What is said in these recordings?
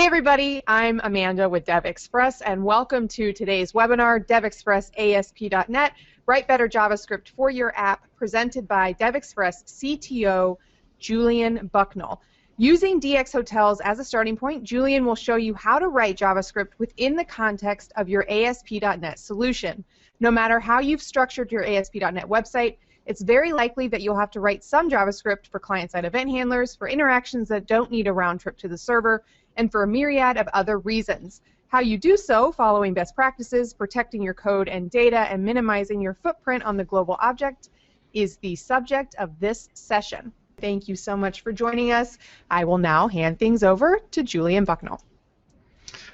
everybody, I'm Amanda with DevExpress, and welcome to today's webinar, DevExpress ASP.NET, Write Better JavaScript for Your App, presented by DevExpress CTO Julian Bucknell. Using DX Hotels as a starting point, Julian will show you how to write JavaScript within the context of your ASP.NET solution. No matter how you've structured your ASP.NET website, it's very likely that you'll have to write some JavaScript for client-side event handlers, for interactions that don't need a round trip to the server, and for a myriad of other reasons. How you do so, following best practices, protecting your code and data, and minimizing your footprint on the global object, is the subject of this session. Thank you so much for joining us. I will now hand things over to Julian Bucknell.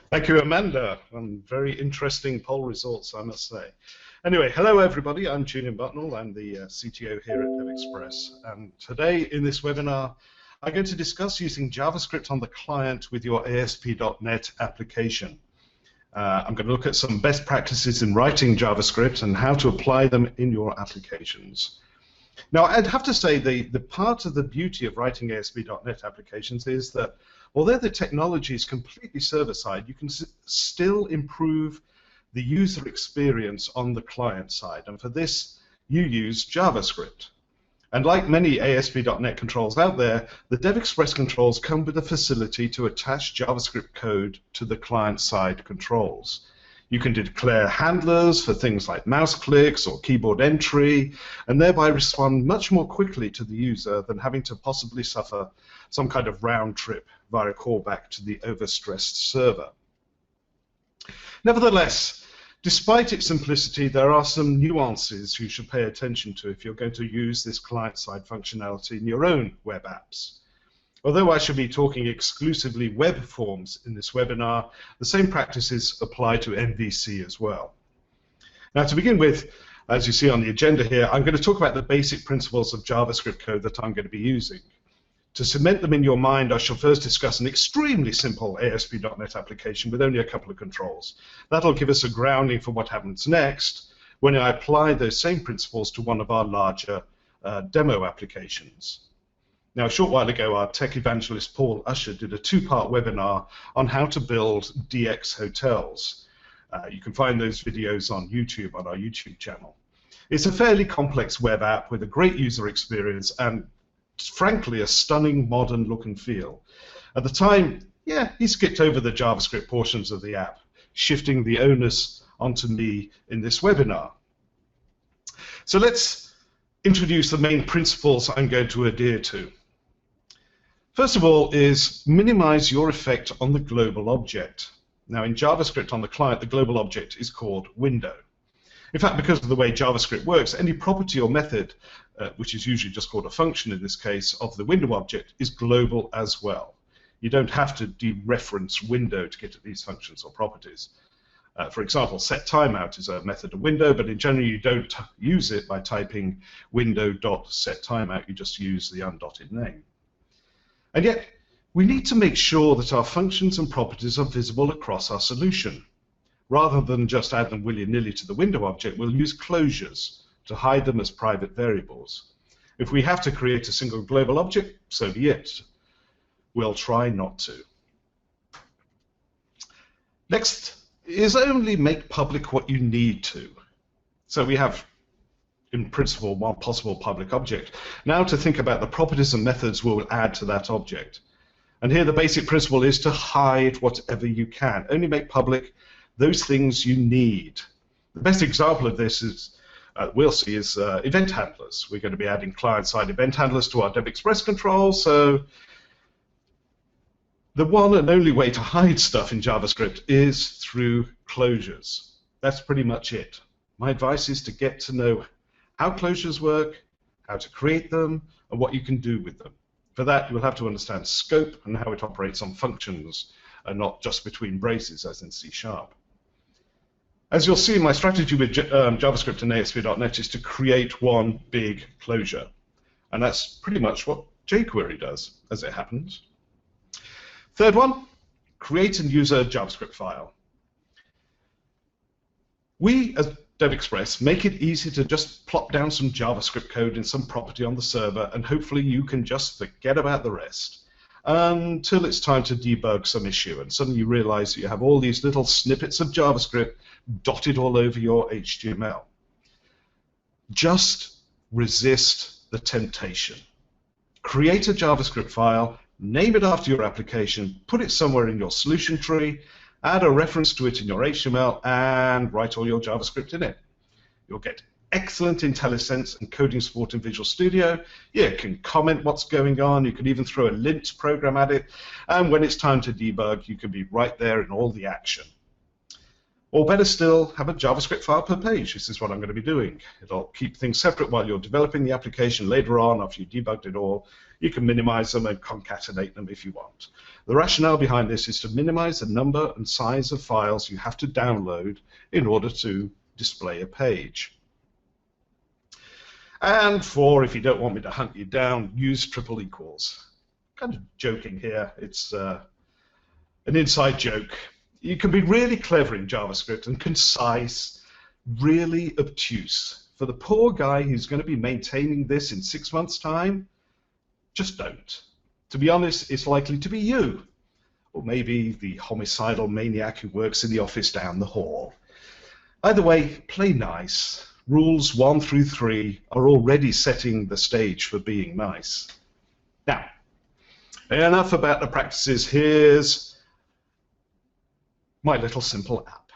Thank you, Amanda. Very interesting poll results, I must say. Anyway, hello everybody. I'm Julian Bucknell. I'm the CTO here at DevExpress. And today in this webinar, I'm going to discuss using JavaScript on the client with your ASP.NET application. I'm going to look at some best practices in writing JavaScript and how to apply them in your applications. Now, I'd have to say the part of the beauty of writing ASP.NET applications is that although the technology is completely server-side, you can still improve the user experience on the client side. And for this, you use JavaScript. And like many ASP.NET controls out there, the DevExpress controls come with the facility to attach JavaScript code to the client-side controls. You can declare handlers for things like mouse clicks or keyboard entry, and thereby respond much more quickly to the user than having to possibly suffer some kind of round trip via a callback to the overstressed server. Nevertheless, despite its simplicity, there are some nuances you should pay attention to if you're going to use this client-side functionality in your own web apps. Although I should be talking exclusively web forms in this webinar, the same practices apply to MVC as well. Now, to begin with, as you see on the agenda here, I'm going to talk about the basic principles of JavaScript code that I'm going to be using. To cement them in your mind, I shall first discuss an extremely simple ASP.NET application with only a couple of controls. That'll give us a grounding for what happens next when I apply those same principles to one of our larger demo applications. Now, a short while ago, our tech evangelist Paul Usher did a two-part webinar on how to build DX hotels. You can find those videos on YouTube, on our YouTube channel. It's a fairly complex web app with a great user experience and, frankly, a stunning modern look and feel. At the time, yeah, he skipped over the JavaScript portions of the app, shifting the onus onto me in this webinar. So let's introduce the main principles I'm going to adhere to. First of all is minimize your effect on the global object. Now, in JavaScript on the client, the global object is called window. In fact, because of the way JavaScript works, any property or method, which is usually just called a function in this case, of the window object is global as well. You don't have to dereference window to get at these functions or properties. For example, setTimeout is a method of window, but in general you don't use it by typing window.setTimeout. You just use the undotted name. And yet, we need to make sure that our functions and properties are visible across our solution. Rather than just add them willy-nilly to the window object, we'll use closures to hide them as private variables. If we have to create a single global object, so be it. We'll try not to. Next is only make public what you need to. So we have, in principle, one possible public object. Now to think about the properties and methods we'll add to that object. And here the basic principle is to hide whatever you can. Only make public those things you need. The best example of this is, we'll see, is event handlers. We're going to be adding client-side event handlers to our DevExpress control, so the one and only way to hide stuff in JavaScript is through closures. That's pretty much it. My advice is to get to know how closures work, how to create them, and what you can do with them. For that, you'll have to understand scope and how it operates on functions, and not just between braces, as in C#. As you'll see, my strategy with JavaScript and ASP.NET is to create one big closure. And that's pretty much what jQuery does, as it happens. Third one, create and use a JavaScript file. We, as DevExpress, make it easy to just plop down some JavaScript code in some property on the server, and hopefully you can just forget about the rest. until it's time to debug some issue, and suddenly you realize that you have all these little snippets of JavaScript dotted all over your HTML. Just resist the temptation. Create a JavaScript file, name it after your application, put it somewhere in your solution tree, add a reference to it in your HTML, and write all your JavaScript in it. You'll get excellent IntelliSense and coding support in Visual Studio. You can comment what's going on. You can even throw a lint program at it. And when it's time to debug, you can be right there in all the action. Or better still, have a JavaScript file per page. This is what I'm going to be doing. It'll keep things separate while you're developing the application. Later on, after you've debugged it all, you can minimize them and concatenate them if you want. The rationale behind this is to minimize the number and size of files you have to download in order to display a page. And for, if you don't want me to hunt you down, use triple equals. Kind of joking here. It's an inside joke. You can be really clever in JavaScript and concise, really obtuse. For the poor guy who's going to be maintaining this in 6 months' time, just don't. To be honest, it's likely to be you. Or maybe the homicidal maniac who works in the office down the hall. Either way, play nice. Rules 1 through 3 are already setting the stage for being nice. Now, enough about the practices. Here's my little simple app.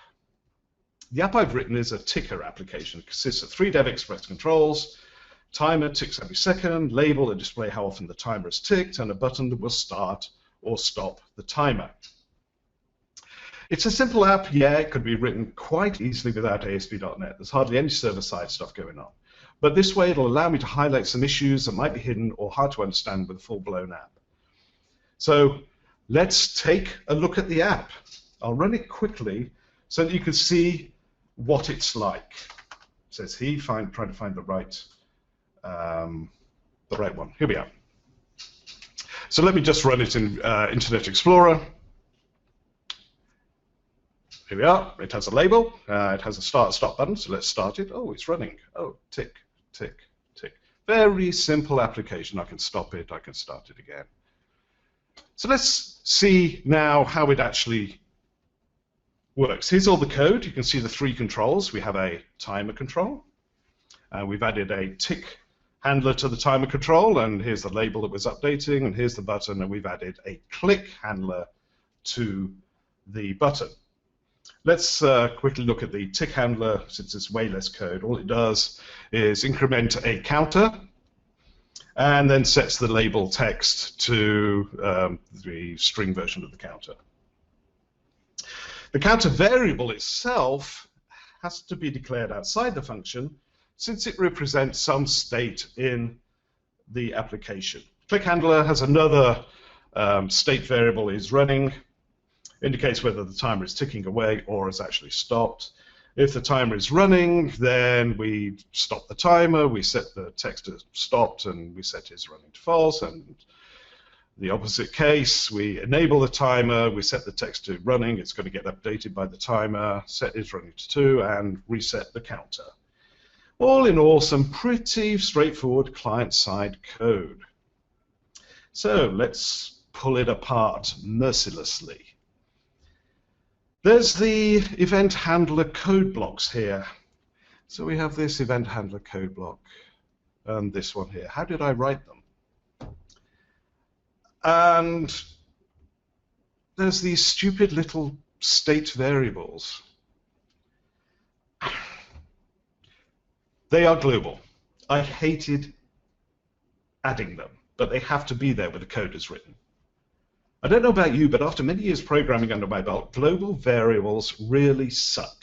The app I've written is a ticker application. It consists of 3 DevExpress controls, timer ticks every second, label to display how often the timer is ticked, and a button that will start or stop the timer. It's a simple app, yeah, it could be written quite easily without ASP.NET. There's hardly any server-side stuff going on. But this way it'll allow me to highlight some issues that might be hidden or hard to understand with a full-blown app. So let's take a look at the app. I'll run it quickly so that you can see what it's like. It says he, trying to find the right one. Here we are. So let me just run it in Internet Explorer. Here we are. It has a label. It has a start-stop button, so let's start it. Oh, it's running. Oh, tick, tick, tick. Very simple application. I can stop it. I can start it again. So let's see now how it actually works. Here's all the code. You can see the 3 controls. We have a timer control. We've added a tick handler to the timer control, and here's the label that was updating, and here's the button, and we've added a click handler to the button. Let's quickly look at the tick handler, since it's way less code. All it does is increment a counter and then sets the label text to the string version of the counter. The counter variable itself has to be declared outside the function since it represents some state in the application. Click handler has another state variable is running, indicates whether the timer is ticking away or has actually stopped. If the timer is running, then we stop the timer, we set the text to stopped, and we set is running to false. And the opposite case, we enable the timer, we set the text to running, it's going to get updated by the timer, set is running to 2, and reset the counter. All in all, some pretty straightforward client-side code. So let's pull it apart mercilessly. There's the event handler code blocks here. So we have this event handler code block and this one here. How did I write them? And there's these stupid little state variables. They are global. I hated adding them, but they have to be there where the code is written. I don't know about you, but after many years programming under my belt, global variables really suck.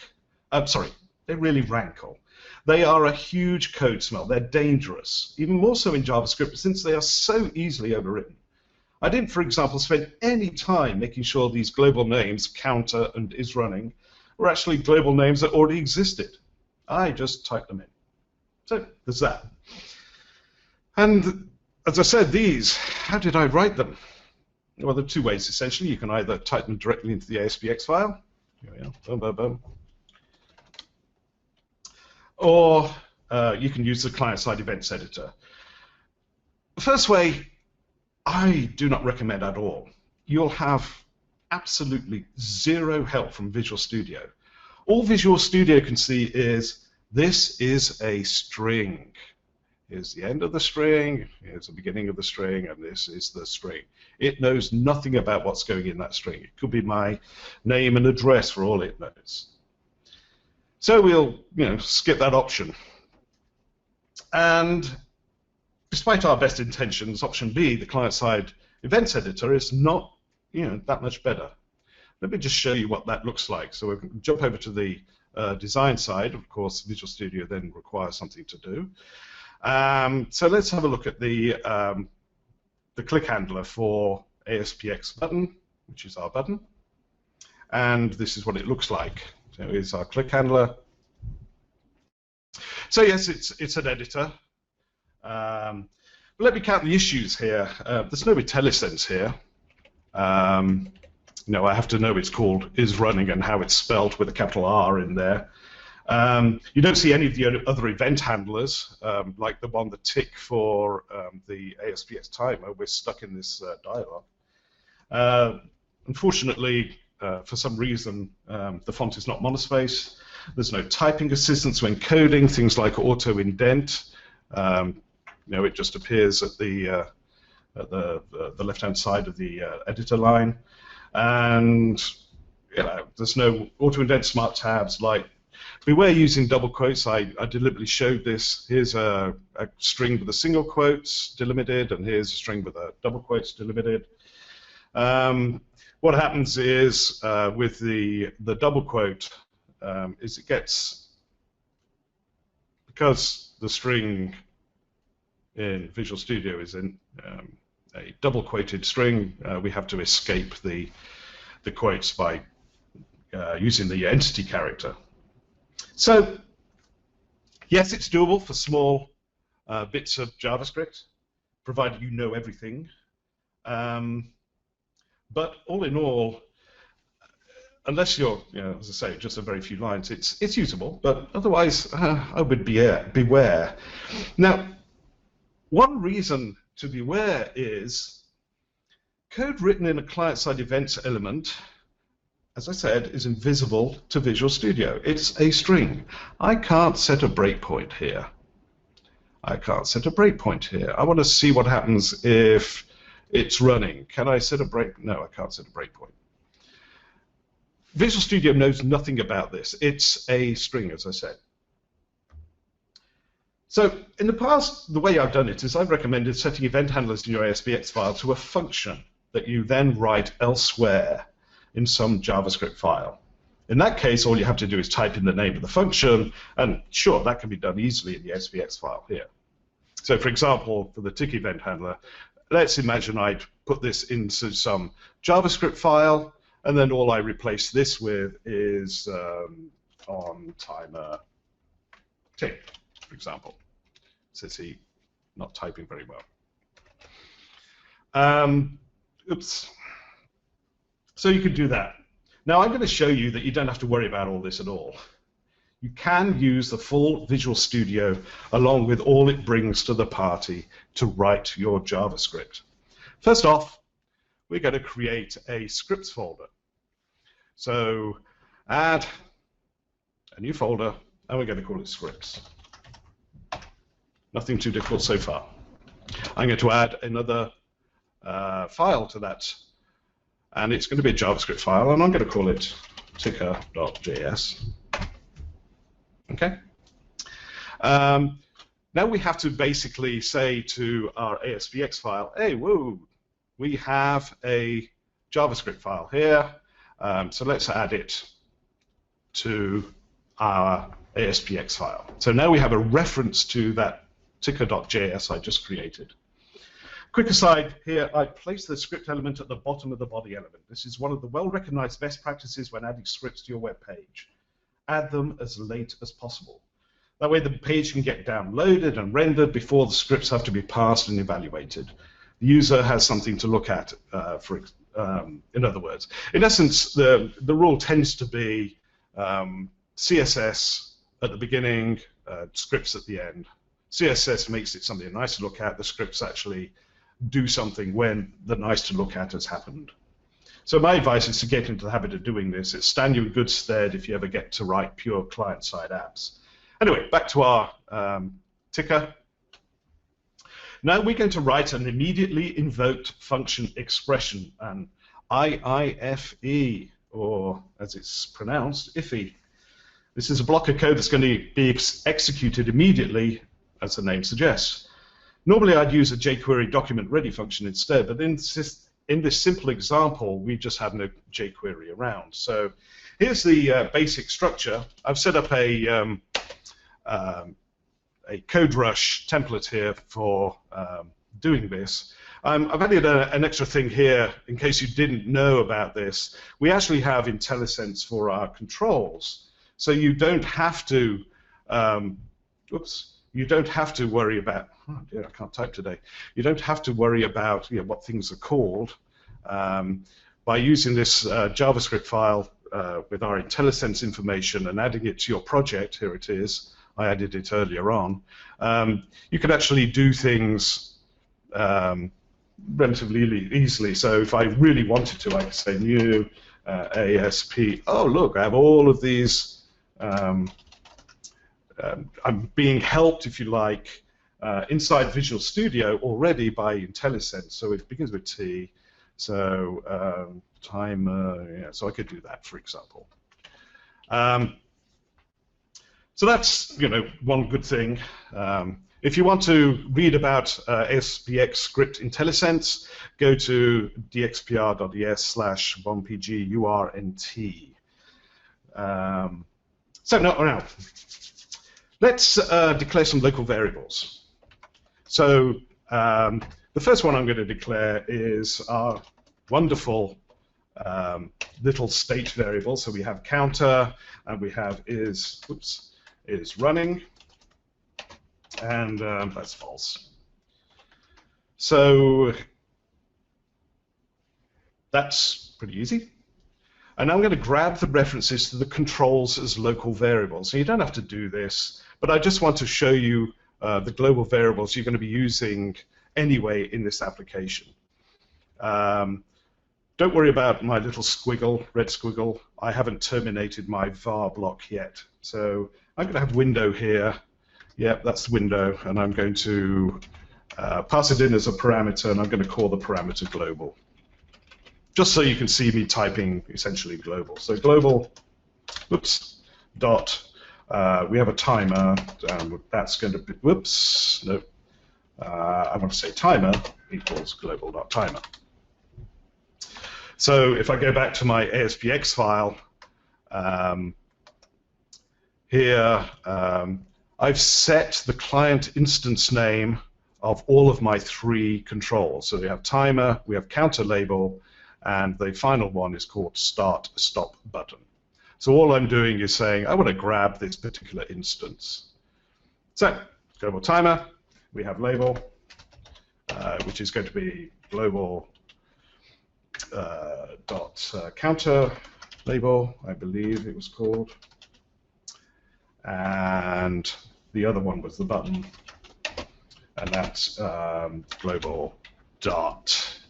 They really rankle. They are a huge code smell. They're dangerous, even more so in JavaScript since they are so easily overwritten. I didn't, for example, spend any time making sure these global names, counter and is running, were actually global names that already existed. I just typed them in. So there's that. And as I said, these, how did I write them? Well, there are 2 ways, essentially. You can either type them directly into the ASPX file. Here we are. Boom, boom, boom. Or you can use the client-side events editor. The first way I do not recommend at all. You'll have absolutely zero help from Visual Studio. All Visual Studio can see is this is a string. Here's the end of the string, here's the beginning of the string, and this is the string. It knows nothing about what's going in that string. It could be my name and address for all it knows. So we'll, skip that option. And despite our best intentions, option B, the client-side events editor, is not, that much better. Let me just show you what that looks like. So we can jump over to the design side. Of course, Visual Studio then requires something to do. So let's have a look at the click handler for ASPX button, which is our button. And this is what it looks like. So here's our click handler. So yes, it's an editor. But let me count the issues here. There's no IntelliSense here. I have to know it's called is running and how it's spelled with a capital R in there. You don't see any of the other event handlers, like the one, the tick for the ASPX timer. We're stuck in this dialog. Unfortunately, for some reason, the font is not monospace. There's no typing assistance when coding, things like auto indent. It just appears at the left-hand side of the editor line. And there's no auto indent smart tabs. Like, beware using double quotes. I deliberately showed this. Here's a string with a single quotes delimited, and here's a string with a double quotes delimited. What happens is with the double quote is it gets, because the string in Visual Studio is in a double quoted string, we have to escape the quotes by using the entity character. So yes, it's doable for small bits of JavaScript, provided you know everything. But all in all, unless you're, as I say, just a very few lines, it's usable. But otherwise, I would beware. Now, one reason to beware is code written in a client-side events element, as I said, is invisible to Visual Studio. It's a string. I can't set a breakpoint here. I want to see what happens if it's running. Can I set a break? No, I can't set a breakpoint. Visual Studio knows nothing about this. It's a string, as I said. So in the past, the way I've done it is I've recommended setting event handlers in your ASPX file to a function that you then write elsewhere in some JavaScript file. In that case, all you have to do is type in the name of the function, and sure, that can be done easily in the SPX file here. So for example, for the tick event handler, let's imagine I'd put this into some JavaScript file, and then all I replace this with is on timer tick, for example. Says he not typing very well. Oops. So you could do that. Now I'm going to show you that you don't have to worry about all this at all. You can use the full Visual Studio along with all it brings to the party to write your JavaScript. First off, we're going to create a scripts folder. So add a new folder, and we're going to call it scripts. Nothing too difficult so far. I'm going to add another file to that, and it's going to be a JavaScript file, and I'm going to call it ticker.js. Okay. Now we have to basically say to our ASPX file, hey, whoa, we have a JavaScript file here, so let's add it to our ASPX file. So now we have a reference to that ticker.js I just created. Quick aside here, I place the script element at the bottom of the body element. This is one of the well-recognized best practices when adding scripts to your web page. Add them as late as possible. That way the page can get downloaded and rendered before the scripts have to be parsed and evaluated. The user has something to look at, in other words. In essence, the rule tends to be CSS at the beginning, scripts at the end. CSS makes it something nice to look at. The scripts actually do something when the nice to look at has happened. So my advice is to get into the habit of doing this. It's stand you in good stead if you ever get to write pure client-side apps. Anyway, back to our ticker. Now we're going to write an immediately invoked function expression, an IIFE, or as it's pronounced, IFE. This is a block of code that's going to be executed immediately, as the name suggests. Normally I'd use a jQuery document ready function instead, but in this simple example, we just had no jQuery around. So here's the basic structure. I've set up a CodeRush template here for doing this. I've added an extra thing here in case you didn't know about this. We actually have IntelliSense for our controls, so you don't have to. You don't have to worry about. Oh dear, I can't type today. You don't have to worry about what things are called by using this JavaScript file with our IntelliSense information and adding it to your project. Here it is. I added it earlier on. You can actually do things relatively easily. So if I really wanted to, I could say new ASP. Oh, look, I have all of these. I'm being helped, if you like, inside Visual Studio already by IntelliSense. So it begins with T. So timer. Yeah, so I could do that, for example. So that's one good thing. If you want to read about SPX script IntelliSense, go to dxpr.es/1pgurnt. So now let's declare some local variables. So the first one I'm going to declare is our wonderful little state variable. So we have counter, and we have is running, and that's false. So that's pretty easy. And I'm going to grab the references to the controls as local variables. So you don't have to do this, but I just want to show you the global variables you're going to be using anyway in this application. Don't worry about my little squiggle, red squiggle. I haven't terminated my var block yet. So I'm going to have window here. Yep, that's the window, and I'm going to pass it in as a parameter, and I'm going to call the parameter global. Just so you can see me typing essentially global. So global, dot, we have a timer, and that's going to be, I want to say timer equals global.timer. So if I go back to my ASPX file, here I've set the client instance name of all of my three controls. So we have timer, we have counter label, and the final one is called start stop button. So all I'm doing is saying I want to grab this particular instance. So global timer, we have label, which is going to be global counter label, I believe it was called, and the other one was the button, and that's global dot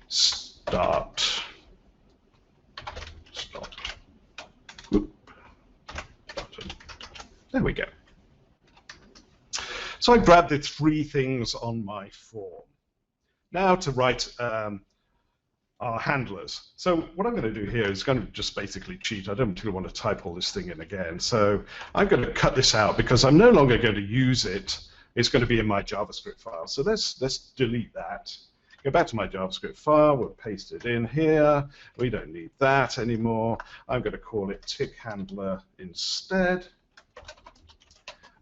start stop button. There we go. So I grabbed the three things on my form. Now to write our handlers. So what I'm going to do here is going to just basically cheat. I don't really want to type all this thing in again. So I'm going to cut this out because I'm no longer going to use it. It's going to be in my JavaScript file. So let's delete that. Go back to my JavaScript file. We'll paste it in here. We don't need that anymore. I'm going to call it tick handler instead.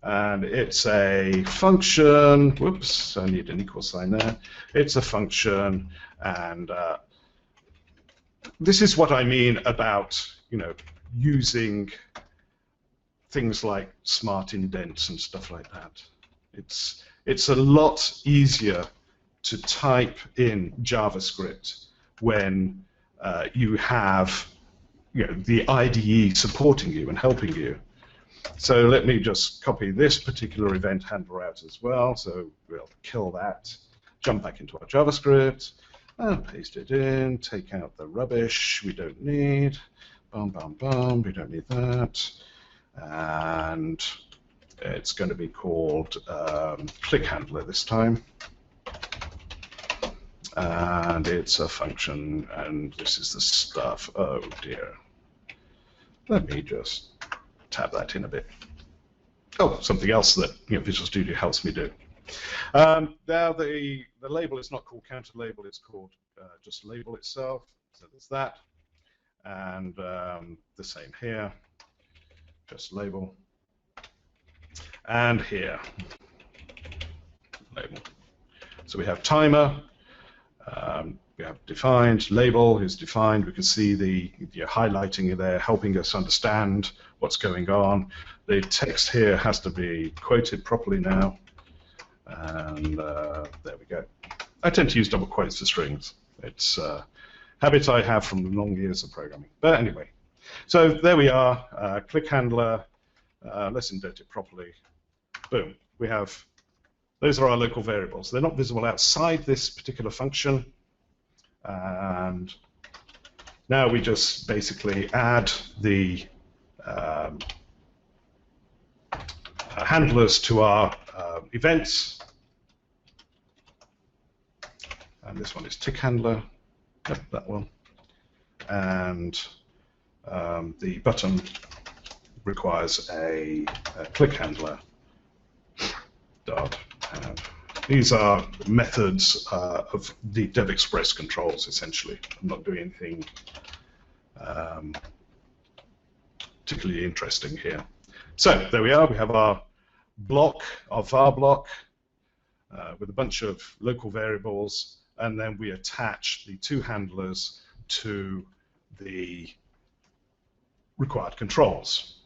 And it's a function. Whoops, I need an equal sign there. It's a function, and this is what I mean about, using things like smart indents and stuff like that. It's a lot easier to type in JavaScript when you have the IDE supporting you and helping you. So let me just copy this particular event handler out as well. So we'll kill that jump back into our JavaScript, and paste it in, take out the rubbish we don't need, bum, bum, bum, we don't need that, and it's going to be called click handler this time, and it's a function, and this is the stuff. Oh dear. Let me just tab that in a bit. Oh, something else that Visual Studio helps me do. Now the label is not called counter label, it's called just label itself. So there's that, and the same here, just label, and here, label. So we have timer, we have defined, label is defined. We can see the highlighting there, helping us understand what's going on. The text here has to be quoted properly now. And there we go. I tend to use double quotes for strings. It's a habit I have from long years of programming. But anyway, so there we are, click handler. Let's indent it properly. Boom. We have, those are our local variables. They're not visible outside this particular function. And now we just basically add the handlers to our events. And this one is tick handler, yep, that one. And the button requires a click handler dot add. These are methods of the DevExpress controls, essentially. I'm not doing anything particularly interesting here. So there we are. We have our block, our var block, with a bunch of local variables, and then we attach the two handlers to the required controls.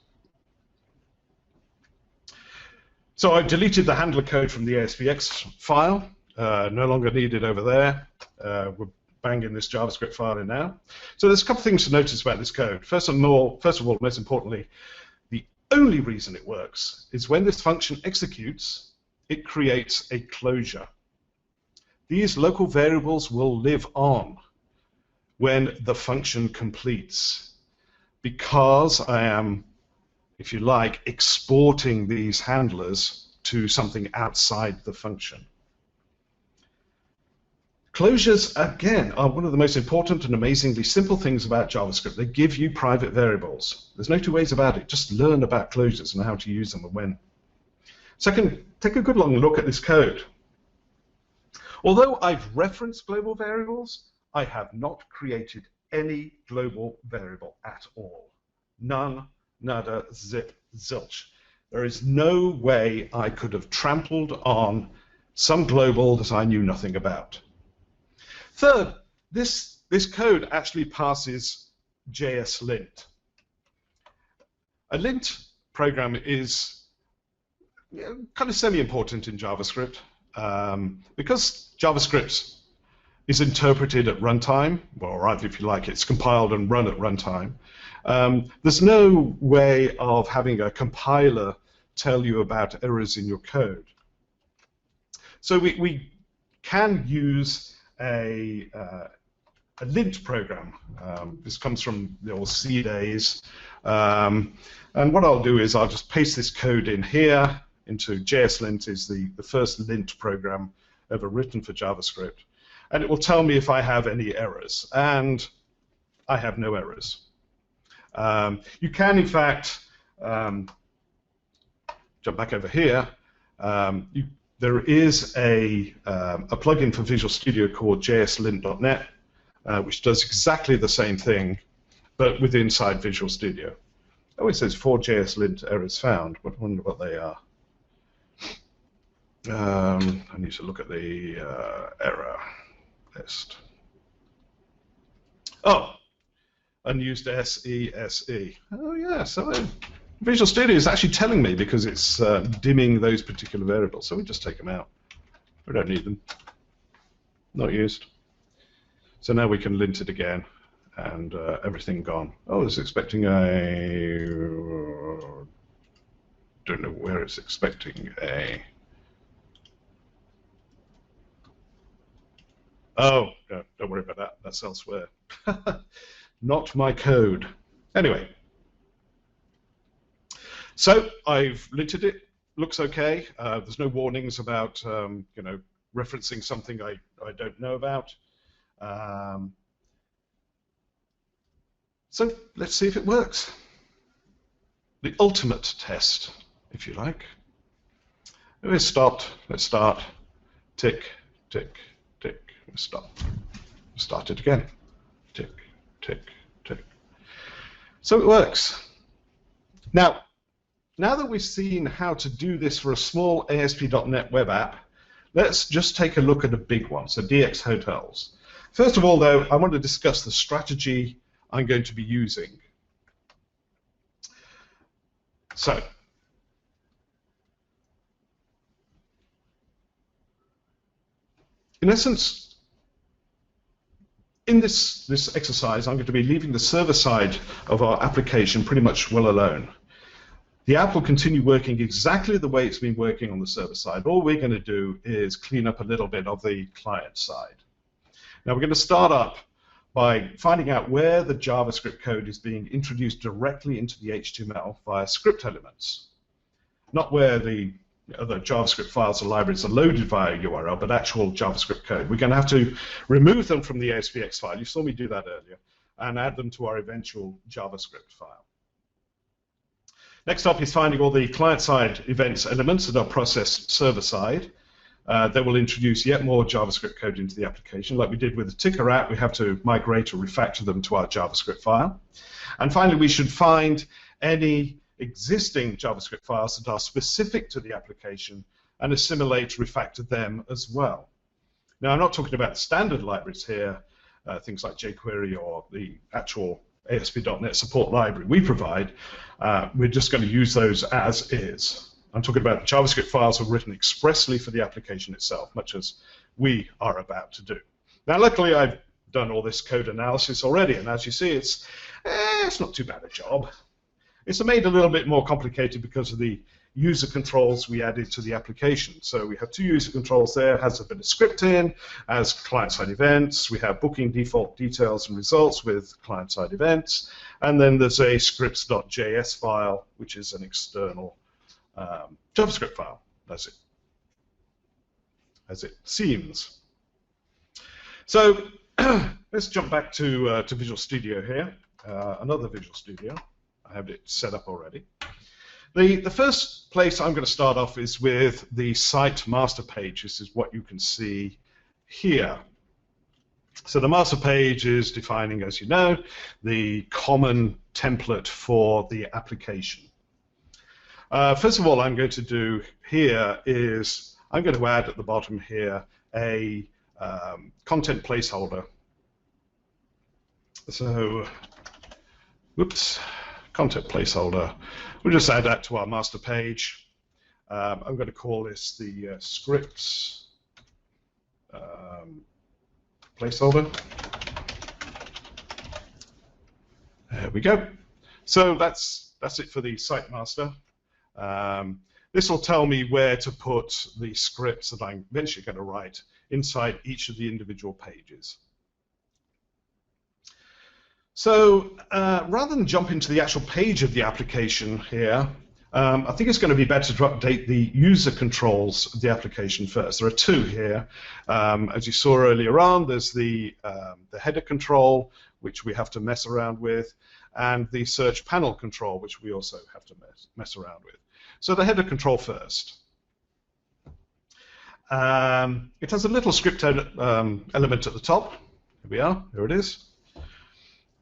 So I've deleted the handler code from the ASPX file, no longer needed over there. We're banging this JavaScript file in now. So there's a couple of things to notice about this code. First of all, most importantly, the only reason it works is when this function executes, it creates a closure. These local variables will live on when the function completes, because I am, if you like, exporting these handlers to something outside the function. Closures, again, are one of the most important and amazingly simple things about JavaScript. They give you private variables. There's no two ways about it. Just learn about closures and how to use them and when. Second, take a good long look at this code. Although I've referenced global variables, I have not created any global variable at all. None. Nada, zip, zilch. There is no way I could have trampled on some global that I knew nothing about. Third, this code actually passes Jslint. A lint program is kind of semi-important in JavaScript because JavaScript is interpreted at runtime, or rather, if you like, it's compiled and run at runtime. There's no way of having a compiler tell you about errors in your code. So we can use a lint program. This comes from the old C days. And what I'll do is I'll just paste this code in here into Jslint, is the first lint program ever written for JavaScript. And it will tell me if I have any errors. And I have no errors. You can, in fact, jump back over here. There is a plugin for Visual Studio called jslint.net, which does exactly the same thing, but with inside Visual Studio. Oh, it says 4 Jslint errors found. I wonder what they are. I need to look at the error list. Oh, unused SESE. Oh, yeah, so Visual Studio is actually telling me because it's dimming those particular variables, so we just take them out. We don't need them. Not used. So now we can lint it again, and everything gone. Oh, it's expecting a... don't know where it's expecting a... Oh, no, don't worry about that. That's elsewhere. Not my code. Anyway, so I've linted it. Looks okay. There's no warnings about referencing something I don't know about. So let's see if it works. The ultimate test, if you like. Let's start. Tick, tick, tick. Stop. Start it again. Tick, tick, tick. So it works. Now that we've seen how to do this for a small ASP.NET web app, let's just take a look at a big one, so DX Hotels. First of all, though, I want to discuss the strategy I'm going to be using. So, in essence, in this exercise, I'm going to be leaving the server side of our application pretty much well alone. The app will continue working exactly the way it's been working on the server side. All we're going to do is clean up a little bit of the client side. Now we're going to start up by finding out where the JavaScript code is being introduced directly into the HTML via script elements. Not where the other JavaScript files or libraries are loaded via URL, but actual JavaScript code. We're going to have to remove them from the ASPX file. You saw me do that earlier, and add them to our eventual JavaScript file. Next up is finding all the client-side events elements that are processed server-side. That will introduce yet more JavaScript code into the application. Like we did with the ticker app, we have to migrate or refactor them to our JavaScript file. And finally, we should find any existing JavaScript files that are specific to the application and assimilate, refactor them as well. Now, I'm not talking about the standard libraries here, things like jQuery or the actual ASP.NET support library we provide. We're just going to use those as is. I'm talking about JavaScript files that are written expressly for the application itself, much as we are about to do. Now, luckily, I've done all this code analysis already, and as you see, it's not too bad a job. It's made a little bit more complicated because of the user controls we added to the application. So we have two user controls there. It has a bit of scripting, has client-side events. We have booking default details and results with client-side events. And then there's a scripts.js file, which is an external JavaScript file, as it seems. So let's jump back to Visual Studio here, another Visual Studio. I have it set up already. The first place I'm going to start off is with the site master page. This is what you can see here. So the master page is defining, as you know, the common template for the application. First of all, I'm going to do here is I'm going to add at the bottom here a content placeholder. So, whoops, content placeholder. We'll just add that to our master page. I'm going to call this the scripts placeholder. There we go. So that's it for the site master. This will tell me where to put the scripts that I'm eventually going to write inside each of the individual pages. So rather than jump into the actual page of the application here, I think it's going to be better to update the user controls of the application first. There are two here. As you saw earlier on, there's the header control, which we have to mess around with, and the search panel control, which we also have to mess around with. So the header control first. It has a little script element at the top. Here we are. Here it is.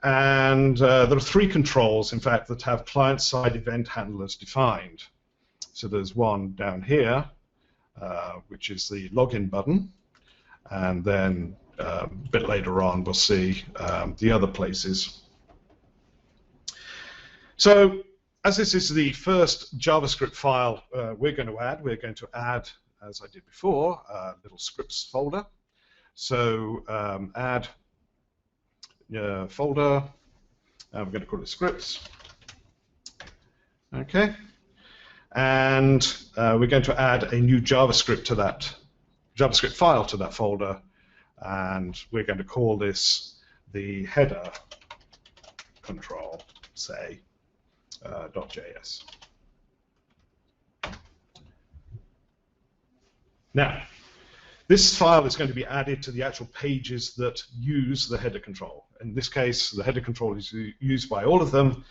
And there are three controls, in fact, that have client-side event handlers defined. So there's one down here, which is the login button. And then a bit later on, we'll see the other places. So as this is the first JavaScript file we're going to add, as I did before, a little scripts folder. So add folder, we're going to call it scripts. Okay, and we're going to add a new JavaScript file to that folder, and we're going to call this the header control, say, .js. Now, this file is going to be added to the actual pages that use the header control. In this case, the header control is used by all of them.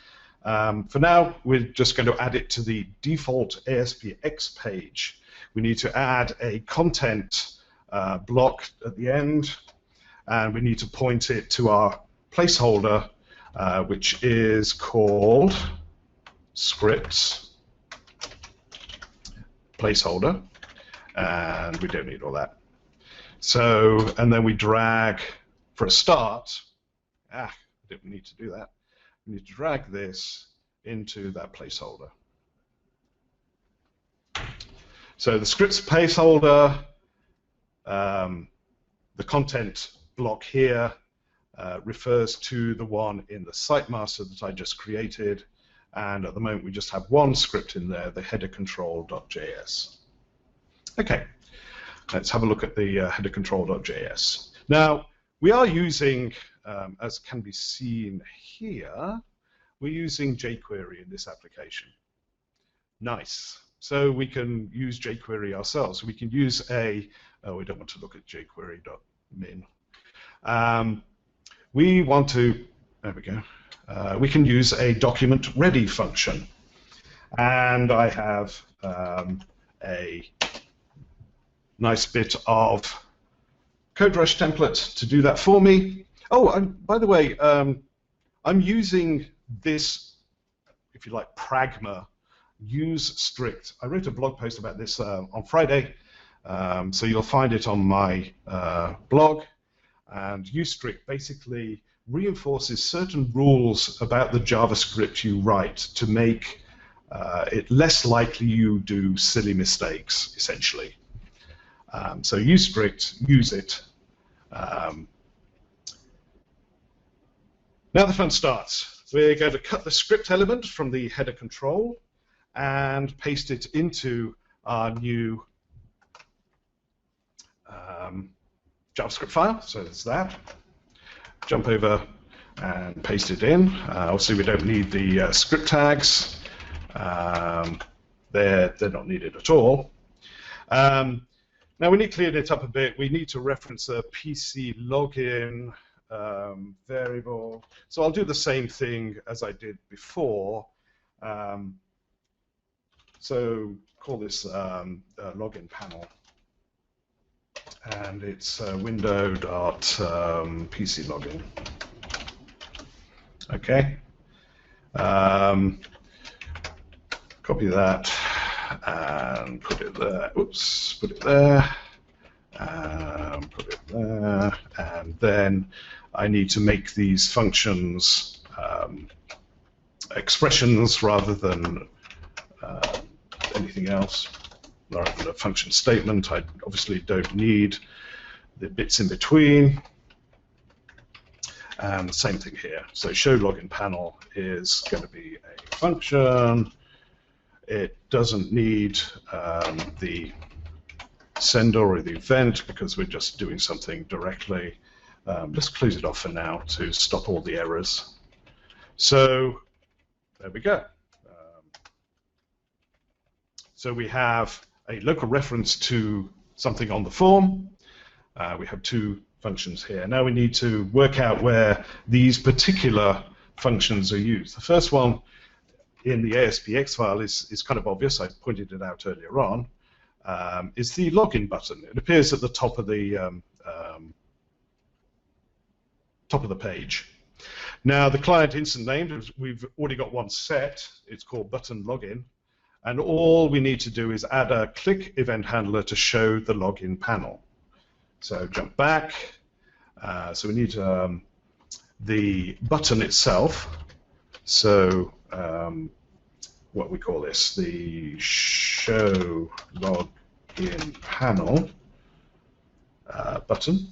For now, we're just going to add it to the default ASPX page. We need to add a content block at the end, and we need to point it to our placeholder, which is called scripts placeholder, and we don't need all that. So, and then we drag, for a start, I didn't need to do that. We need to drag this into that placeholder. So the scripts placeholder, the content block here refers to the one in the site master that I just created, and at the moment we just have one script in there, the header control.js. Okay, let's have a look at the header control.js. Now, we are using, as can be seen here, we're using jQuery in this application. Nice. So we can use jQuery ourselves. We can use a, oh, we don't want to look at jQuery.min. We want to, there we go, we can use a document ready function. And I have a nice bit of CodeRush template to do that for me. Oh, by the way, I'm using this, if you like, pragma, use strict. I wrote a blog post about this on Friday, so you'll find it on my blog. And use strict basically reinforces certain rules about the JavaScript you write to make it less likely you do silly mistakes, essentially. So use strict, use it. Now the fun starts. We're going to cut the script element from the header control and paste it into our new JavaScript file. So there's that. Jump over and paste it in. Obviously, we don't need the script tags. They're not needed at all. Now we need to clean it up a bit. We need to reference a PC login variable. So I'll do the same thing as I did before. So call this login panel, and it's window.PC login. Okay. Copy that and put it there. Oops, put it there. Put it there, and then I need to make these functions expressions rather than anything else, rather than a function statement. I obviously don't need the bits in between. And the same thing here. So show login panel is going to be a function. It doesn't need the sender or the event because we're just doing something directly. Let's close it off for now to stop all the errors. So there we go. So we have a local reference to something on the form. We have two functions here. Now we need to work out where these particular functions are used. The first one in the ASPX file is kind of obvious. I pointed it out earlier on. Is the login button. It appears at the top of the page. Now the client instant name, we've already got one set. It's called button login, and all we need to do is add a click event handler to show the login panel. So jump back. So we need the button itself. So what we call this, the show login panel button,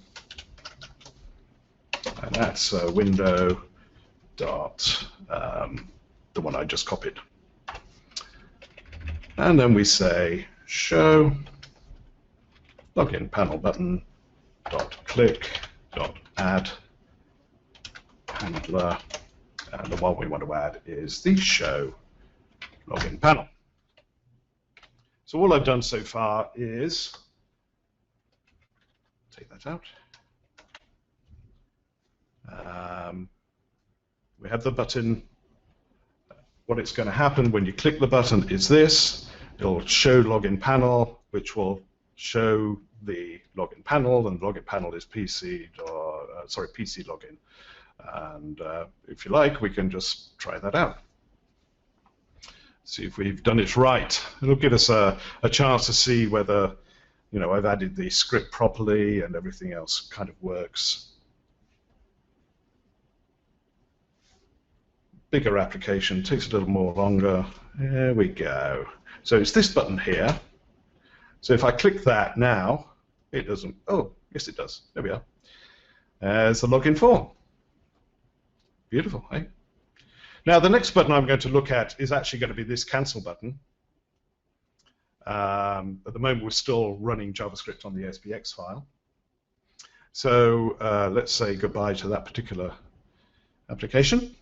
and that's window dot the one I just copied, and then we say show login panel button dot click.add handler, and the one we want to add is the show login panel. So all I've done so far is take that out. We have the button. What it's going to happen when you click the button is this. It'll show login panel, which will show the login panel, and the login panel is PC login. And if you like, we can just try that out. See if we've done it right. It'll give us a chance to see whether, you know, I've added the script properly and everything else kind of works. Bigger application, takes a little more longer. There we go. So it's this button here. So if I click that now, it doesn't. Oh, yes, it does. There we are. There's the login form. Beautiful, eh? Now, the next button I'm going to look at is actually going to be this cancel button. At the moment, we're still running JavaScript on the ASPX file. So let's say goodbye to that particular application.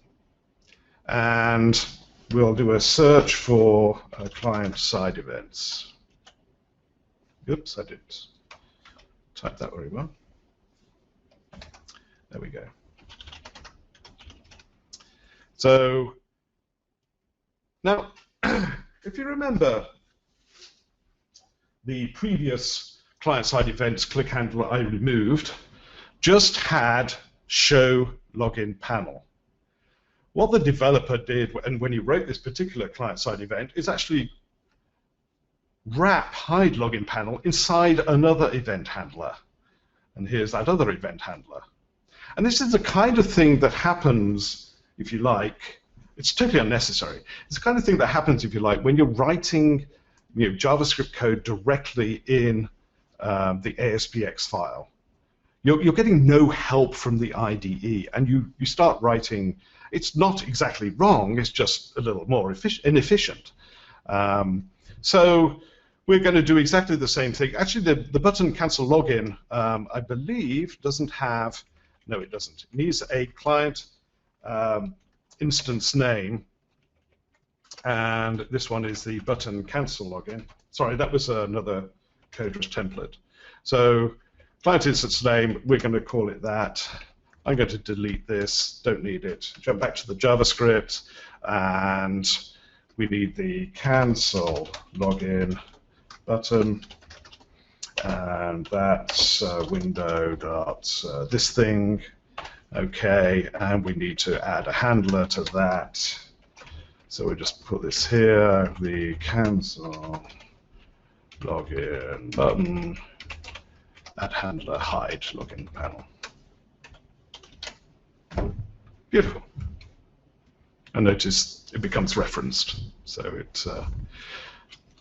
And we'll do a search for client-side events. Oops, I didn't type that very well. There we go. So now, if you remember the previous client-side events click handler I removed, just had show login panel. What the developer did, and when he wrote this particular client-side event, is actually wrap hide login panel inside another event handler. And here's that other event handler. And this is the kind of thing that happens, if you like, it's totally unnecessary. It's the kind of thing that happens, if you like, when you're writing, you know, JavaScript code directly in the ASPX file. You're getting no help from the IDE, and you start writing. It's not exactly wrong, it's just a little more inefficient. So we're going to do exactly the same thing. Actually, the button cancel login, I believe, doesn't have, no, it doesn't. It needs a client instance name, and this one is the button cancel login. Sorry, that was another CodeRush template. So client instance name, we're going to call it that. I'm going to delete this, don't need it. Jump back to the JavaScript, and we need the cancel login button, and that's window dot this thing. Okay, and we need to add a handler to that. So we just put this here, the cancel login button, add handler hide login panel. Beautiful. And notice it becomes referenced. So it,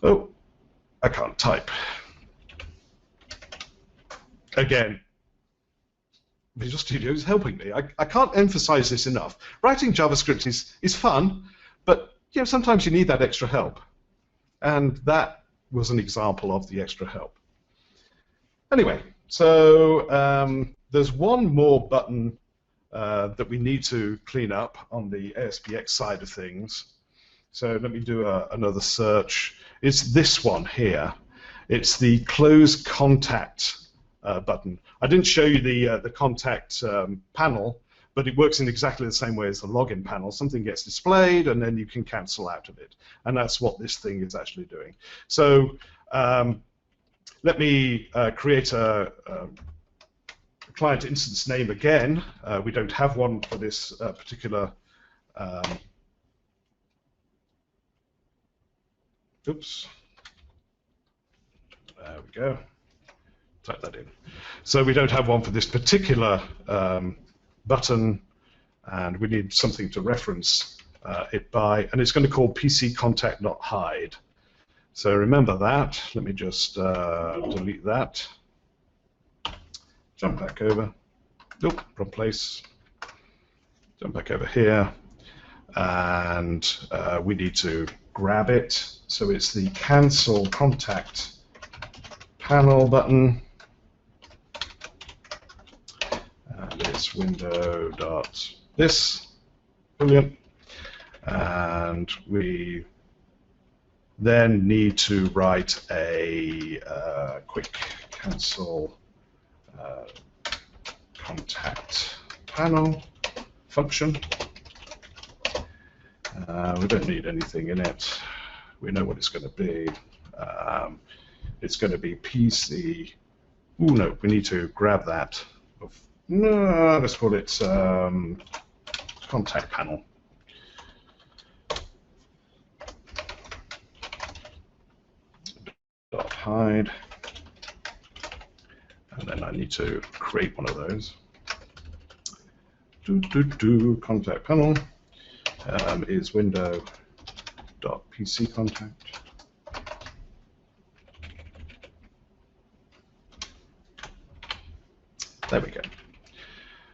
oh, I can't type. Again, Visual Studio is helping me. I can't emphasize this enough. Writing JavaScript is fun, but you know, sometimes you need that extra help. And that was an example of the extra help. Anyway, so there's one more button that we need to clean up on the ASPX side of things. So let me do another search. It's this one here. It's the close contact button. I didn't show you the contact panel, but it works in exactly the same way as the login panel. Something gets displayed, and then you can cancel out of it. And that's what this thing is actually doing. So let me create a client instance name again. We don't have one for this particular. Oops. There we go. Type that in. So we don't have one for this particular button, and we need something to reference it by, and it's going to call PCContact.hide. So remember that. Let me just delete that. Jump back over. Nope, wrong place. Jump back over here, and we need to grab it. So it's the cancel contact panel button. is window dot this, brilliant, and we then need to write a quick cancel contact panel function. We don't need anything in it. We know what it's going to be. It's going to be PC. Oh no, we need to grab that. No, let's call it contact panel. Dot hide, and then I need to create one of those. Contact panel is window dot PC contact. There we go.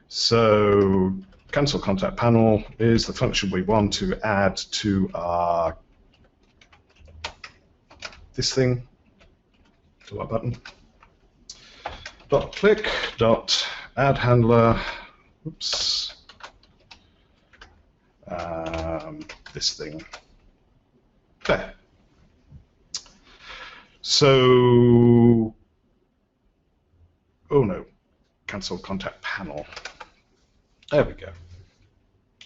So cancel contact panel is the function we want to add to our this thing, to our button. Dot click dot add handler. Oops. This thing. There. So, oh no, cancel contact panel. There we go.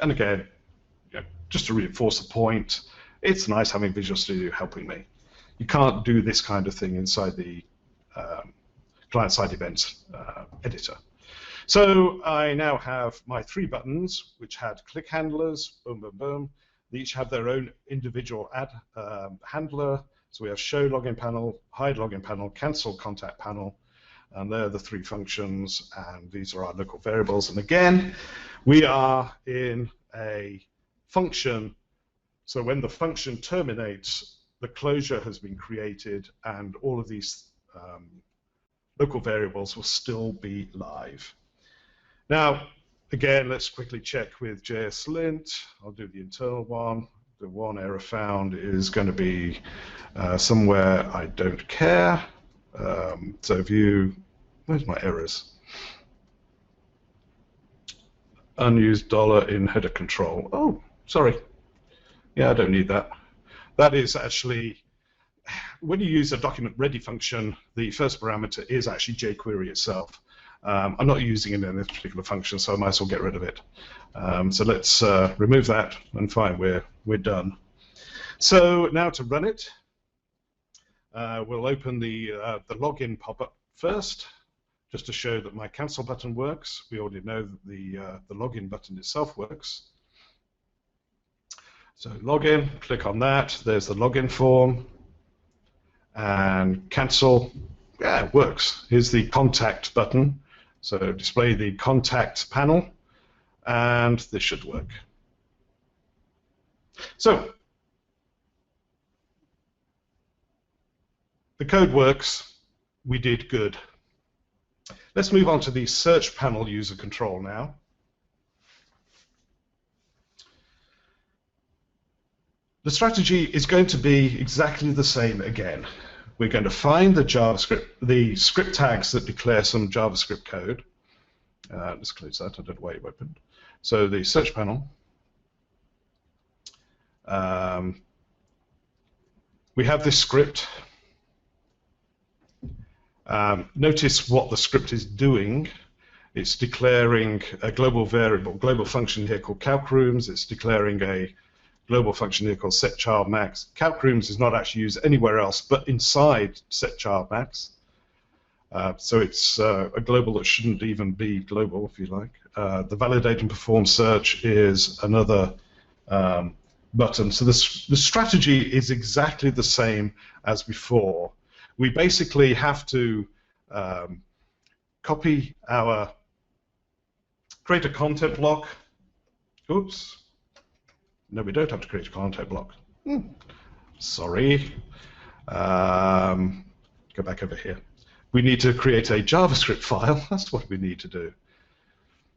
And again, just to reinforce the point, it's nice having Visual Studio helping me. You can't do this kind of thing inside the client-side events editor. So I now have my 3 buttons, which had click handlers, boom, boom, boom. They each have their own individual add handler. So we have show login panel, hide login panel, cancel contact panel, and they're the 3 functions, and these are our local variables. And again, we are in a function, so when the function terminates, the closure has been created, and all of these local variables will still be live. Now, again, let's quickly check with Jslint. I'll do the internal one. The one error found is going to be somewhere I don't care. So if you, where's my errors? Unused dollar in header control. Oh, sorry. Yeah, I don't need that. That is actually, when you use a document ready function, the first parameter is actually jQuery itself. I'm not using it in this particular function, so I might as well get rid of it. So let's remove that, and fine, we're done. So now to run it, we'll open the login pop-up first, just to show that my cancel button works. We already know that the login button itself works. So login, click on that. There's the login form, and cancel. Yeah, it works. Here's the contact button. So display the contact panel, and this should work. So the code works. We did good. Let's move on to the search panel user control now. The strategy is going to be exactly the same again. We're going to find the JavaScript, the script tags that declare some JavaScript code. Let's close that. I don't know why it opened. So the search panel. We have this script. Notice what the script is doing. It's declaring a global variable, global function here called calcrooms. It's declaring a global function here called setChildMax. Calcrooms is not actually used anywhere else but inside setChildMax. So it's a global that shouldn't even be global, if you like. The validate and perform search is another button. So the strategy is exactly the same as before. We basically have to copy our, create a content block. Oops. No, we don't have to create a content block. Sorry. Go back over here. We need to create a JavaScript file. That's what we need to do.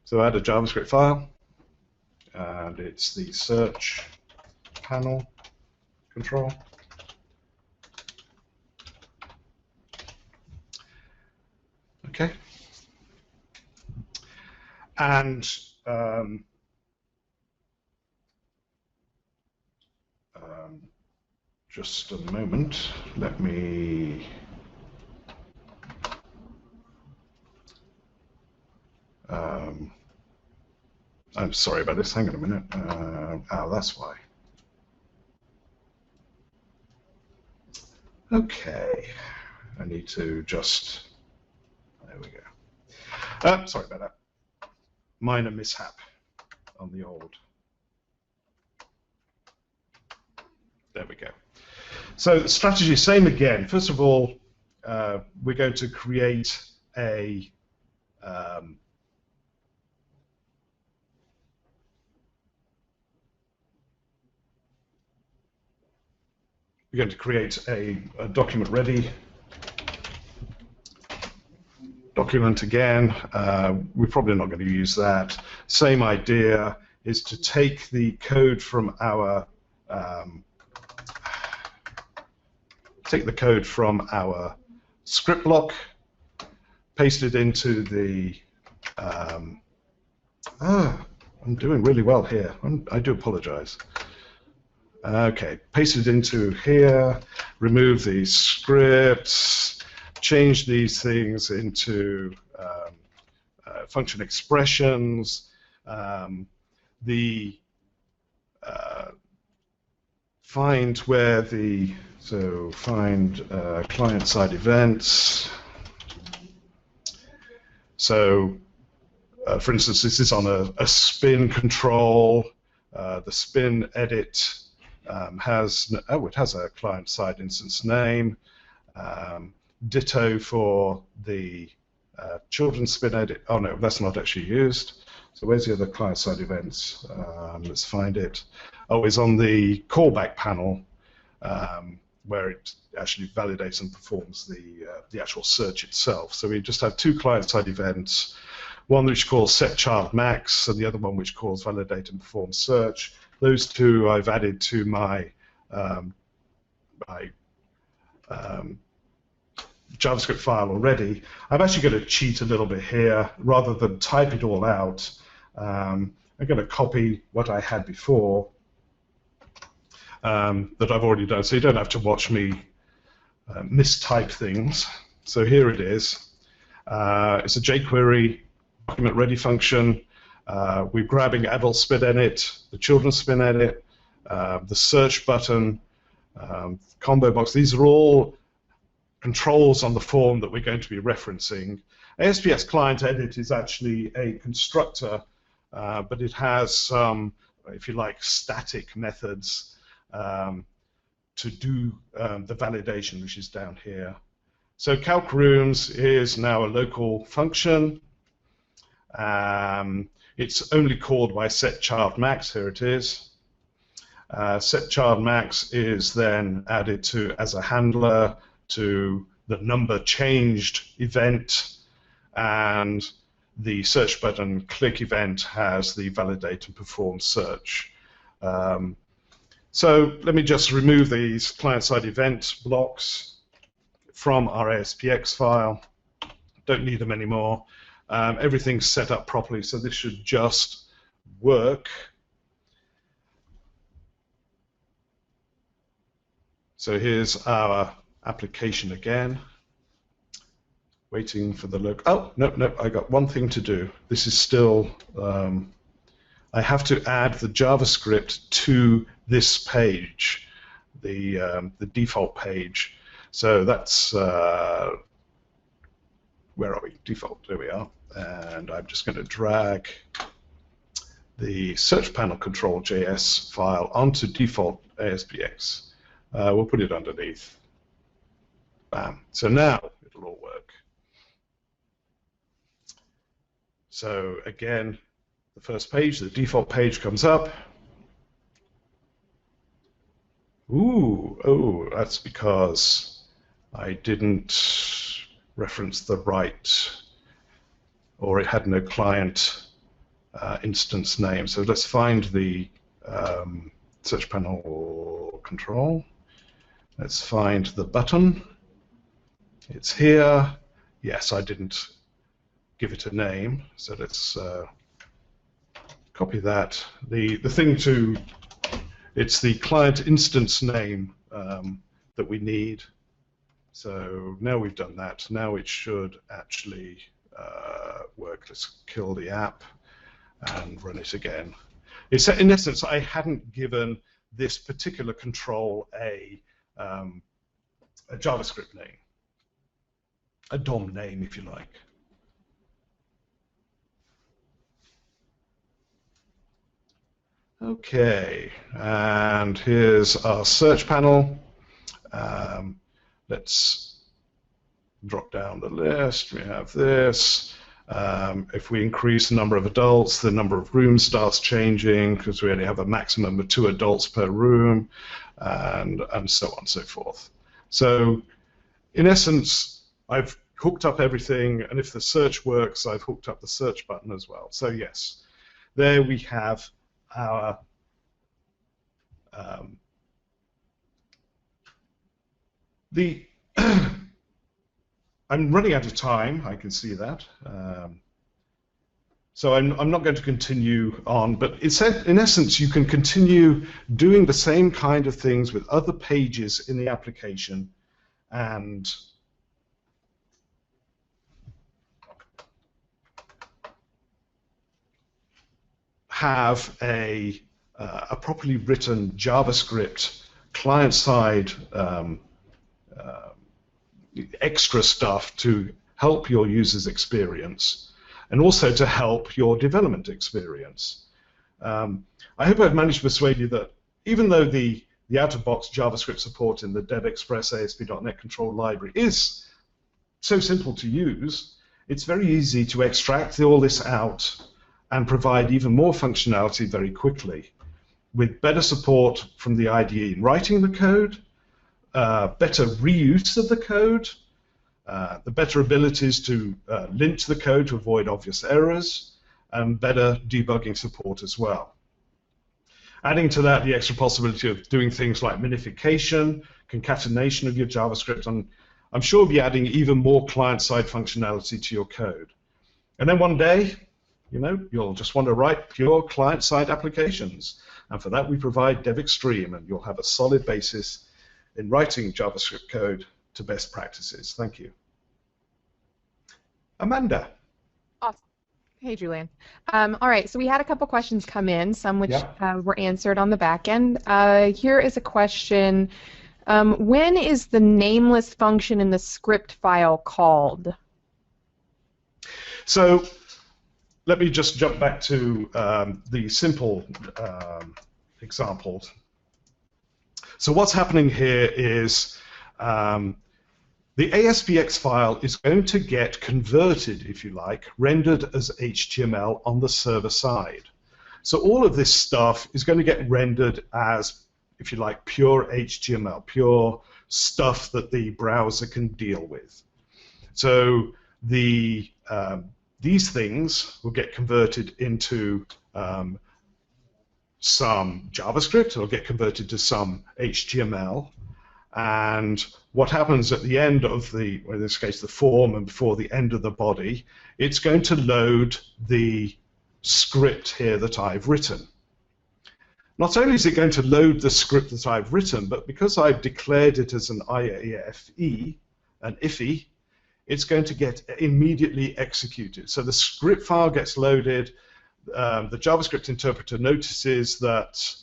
So add a JavaScript file, and it's the search panel control. Okay. And just a moment, let me I'm sorry about this, hang on a minute. Oh, that's why. Okay, I need to just, there we go. Sorry about that. Minor mishap on the old. There we go. So the strategy, same again. First of all, we're going to create a document ready document again. We're probably not going to use that. Same idea is to take the code from our script block, paste it into the I'm doing really well here. I do apologize. Okay, paste it into here, remove these scripts, change these things into function expressions. Find where the, so find client-side events. So, for instance, this is on a spin control. The spin edit has a client-side instance name. Ditto for the children's spin edit. Oh no, that's not actually used. So where's the other client-side events? Let's find it. Oh, it's on the callback panel where it actually validates and performs the actual search itself. So we just have two client-side events, one which calls setChildMax and the other one which calls validate and perform search. Those two I've added to my JavaScript file already. I'm actually going to cheat a little bit here. Rather than type it all out, I'm going to copy what I had before that I've already done, so you don't have to watch me mistype things. So here it is. It's a jQuery document ready function. We're grabbing adult spin edit, the children's spin edit, the search button, combo box. These are all controls on the form that we're going to be referencing. ASPX client edit is actually a constructor, but it has some, if you like, static methods to do the validation, which is down here. So calc rooms is now a local function. It's only called by setChildMax. Here it is. setChildMax is then added to as a handler to the number changed event, and the search button click event has the validate and perform search. So let me just remove these client-side event blocks from our ASPX file. Don't need them anymore. Everything's set up properly, so this should just work. So here's our application again. Waiting for the look. Oh, no, I got one thing to do. This is still, I have to add the JavaScript to this page, the default page. So that's, where are we? Default, there we are. And I'm just going to drag the search panel control.js file onto default ASPX. We'll put it underneath. Bam. So now it'll all work. So again, the first page, the default page comes up. Ooh, oh, that's because I didn't reference the right, or it had no client instance name. So let's find the search panel control. Let's find the button. It's here. Yes, I didn't give it a name, so let's copy that. The thing to, it's the client instance name that we need. So now we've done that. Now it should actually work. Let's kill the app and run it again. It's, in essence, I hadn't given this particular control a JavaScript name, a DOM name, if you like. Okay, and here's our search panel. Let's drop down the list. We have this. If we increase the number of adults, the number of rooms starts changing because we only have a maximum of 2 adults per room, and so on and so forth. So, in essence, I've hooked up everything, and if the search works, I've hooked up the search button as well. So yes, there we have our I'm running out of time, I can see that. So I'm not going to continue on, but it's, in essence, you can continue doing the same kind of things with other pages in the application and have a properly written JavaScript client-side extra stuff to help your user's experience and also to help your development experience. I hope I've managed to persuade you that even though the out-of-box JavaScript support in the DevExpress ASP.NET Control Library is so simple to use, it's very easy to extract all this out and provide even more functionality very quickly with better support from the IDE in writing the code, better reuse of the code, the better abilities to lint the code to avoid obvious errors, and better debugging support as well. Adding to that the extra possibility of doing things like minification, concatenation of your JavaScript, and I'm sure we'll be adding even more client-side functionality to your code. And then one day, you know, you'll just want to write pure client-side applications. And for that we provide DevExtreme, and you'll have a solid basis in writing JavaScript code to best practices. Thank you. Amanda. Awesome. Hey, Julian. All right, so we had a couple questions come in, some which were answered on the back end. Here is a question. When is the nameless function in the script file called? So let me just jump back to the simple examples. So what's happening here is the ASPX file is going to get converted, if you like, rendered as HTML on the server side. So all of this stuff is going to get rendered as, if you like, pure HTML, pure stuff that the browser can deal with. So the these things will get converted into some JavaScript, it'll get converted to some HTML, and what happens at the end of the, or in this case the form and before the end of the body, it's going to load the script here that I've written. Not only is it going to load the script that I've written, but because I've declared it as an IAFE, an IFE, it's going to get immediately executed. So the script file gets loaded, the JavaScript interpreter notices that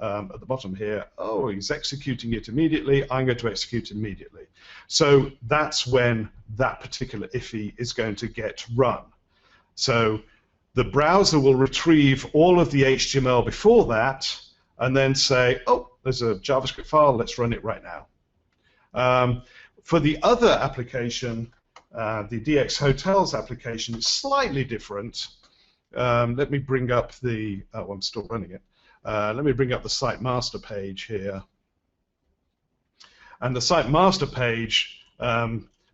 at the bottom here, oh, he's executing it immediately, I'm going to execute immediately. So that's when that particular IFE is going to get run. So the browser will retrieve all of the HTML before that and then say, oh, there's a JavaScript file, let's run it right now. For the other application, the DX Hotels application is slightly different. Let me bring up the, oh, I'm still running it. Let me bring up the site master page here. And the site master page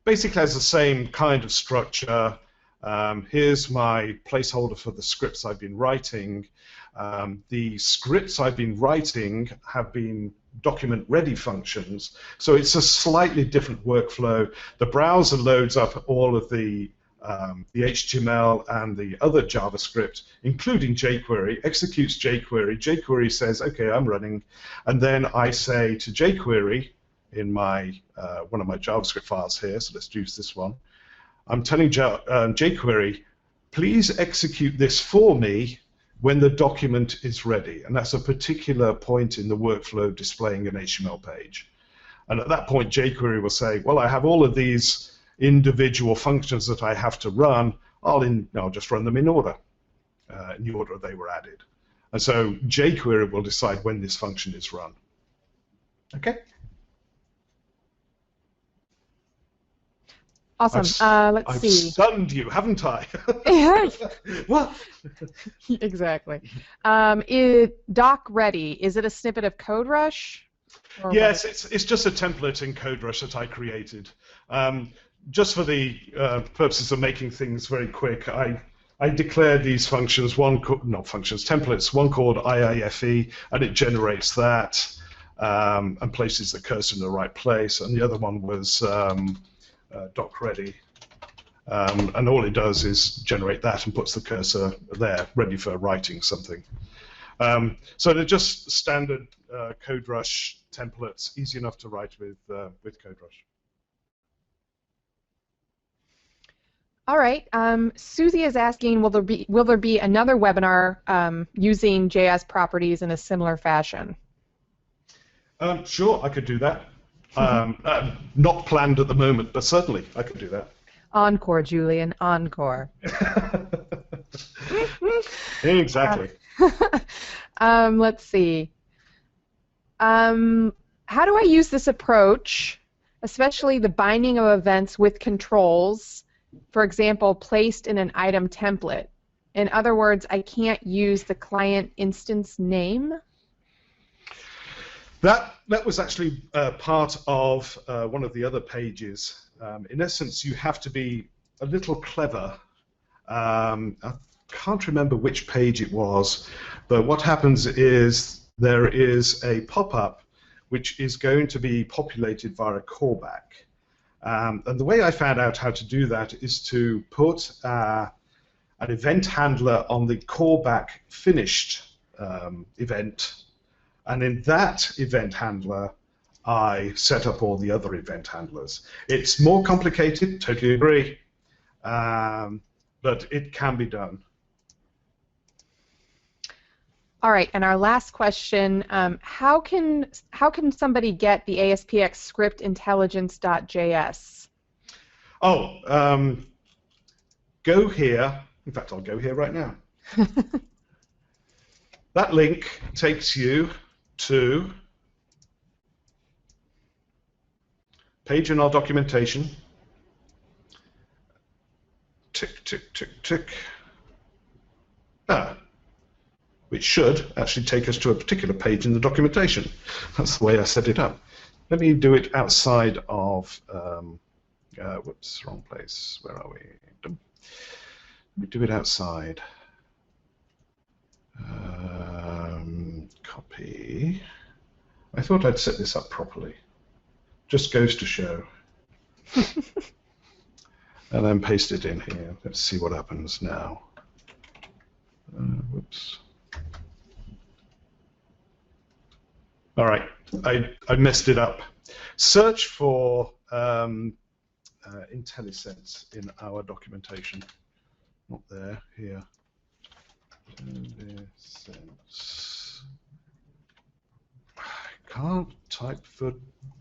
basically has the same kind of structure. Here's my placeholder for the scripts I've been writing. The scripts I've been writing have been document-ready functions, so it's a slightly different workflow. The browser loads up all of the the HTML and the other JavaScript, including jQuery, executes jQuery. jQuery says, OK, I'm running. And then I say to jQuery in my one of my JavaScript files here, so let's use this one, I'm telling jQuery, please execute this for me when the document is ready. And that's a particular point in the workflow displaying an HTML page. And at that point, jQuery will say, well, I have all of these individual functions that I have to run. I'll just run them in order they were added. And so jQuery will decide when this function is run. Okay? Awesome. Let's I've see. stunned you, haven't I? What? Exactly. Doc ready. Is it a snippet of CodeRush? Yes, it's just a template in CodeRush that I created. Just for the purposes of making things very quick, I declared these functions, templates, one called IIFE, and it generates that and places the cursor in the right place, and the other one was doc ready. And all it does is generate that and puts the cursor there, ready for writing something. So they're just standard CodeRush templates, easy enough to write with CodeRush. All right. Susie is asking, will there be another webinar using JS properties in a similar fashion? Sure, I could do that. Not planned at the moment, but certainly I could do that. Encore, Julian, encore. Exactly. Let's see. How do I use this approach, especially the binding of events with controls, for example, placed in an item template? In other words, I can't use the client instance name? That was actually part of one of the other pages. In essence, you have to be a little clever. I can't remember which page it was, but what happens is there is a pop-up which is going to be populated via a callback. And the way I found out how to do that is to put an event handler on the callback finished event, and in that event handler, I set up all the other event handlers. It's more complicated, totally agree, but it can be done. All right, and our last question: how can somebody get the ASPX script intelligence.js? Oh, go here. In fact, I'll go here right now. That link takes you to page in our documentation. Tick, tick, tick, tick. Which should actually take us to a particular page in the documentation. That's the way I set it up. Let me do it outside of, whoops, wrong place. Where are we? Let me do it outside. Copy. I thought I'd set this up properly. Just goes to show. And then paste it in here. Let's see what happens now. Whoops. All right, I messed it up. Search for IntelliSense in our documentation. Not there, here. IntelliSense. I can't type for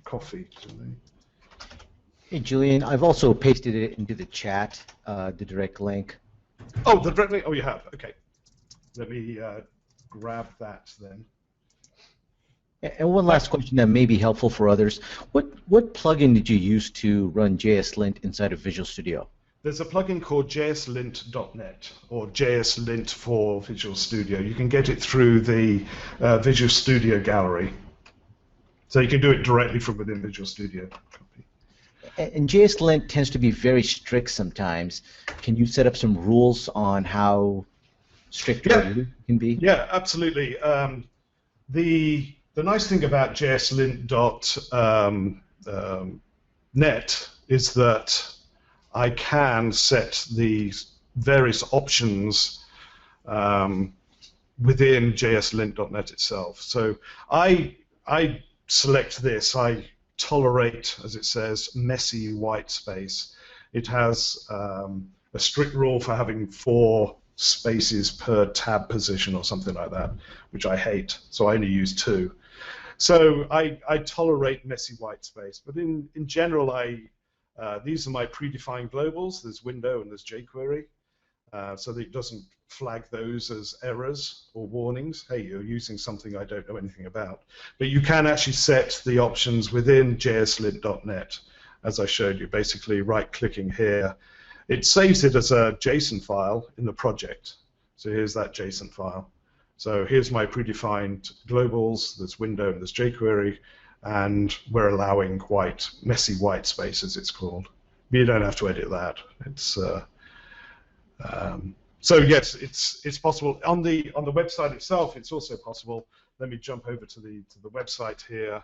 coffee today. Hey, Julian, I've also pasted it into the chat, the direct link. Oh, the direct link? Oh, you have? Okay. Let me grab that then. And one last question that may be helpful for others. What plugin did you use to run Jslint inside of Visual Studio? There's a plugin called Jslint.net, or Jslint for Visual Studio. You can get it through the Visual Studio gallery. So you can do it directly from within Visual Studio. And Jslint tends to be very strict sometimes. Can you set up some rules on how strict it can be? Yeah, absolutely. The nice thing about Jslint.net is that I can set the various options within jslint.net itself. So I select this. I tolerate, as it says, messy white space. It has a strict rule for having 4 spaces per tab position or something like that, which I hate. So I only use 2. So I tolerate messy white space. But in general, these are my predefined globals. There's window and there's jQuery. So that it doesn't flag those as errors or warnings. Hey, you're using something I don't know anything about. But you can actually set the options within jslint.net, as I showed you, basically right-clicking here. It saves it as a JSON file in the project. So here's that JSON file. So here's my predefined globals. There's window and there's jQuery, and we're allowing messy white space, as it's called. But you don't have to edit that. It's so yes, it's possible on the website itself. It's also possible. Let me jump over to the website here.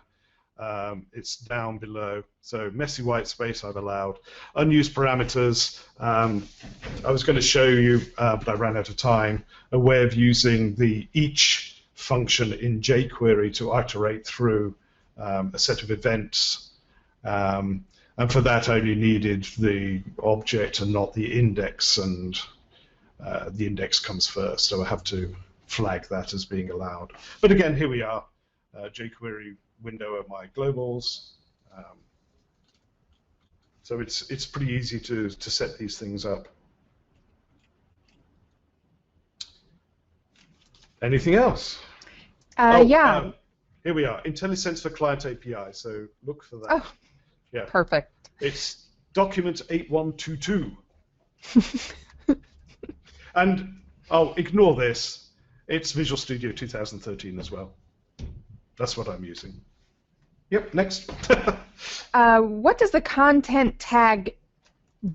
It's down below. So messy white space I've allowed. Unused parameters. I was going to show you, but I ran out of time. A way of using the each function in jQuery to iterate through a set of events. And for that, I only needed the object and not the index, and the index comes first, so I have to flag that as being allowed. But again, here we are, jQuery window of my globals. So it's pretty easy to set these things up. Anything else? Yeah. Here we are, IntelliSense for Client API. So look for that. Oh, yeah. Perfect. It's document 8122. And ignore this. It's Visual Studio 2013 as well. That's what I'm using. Yep, next. What does the content tag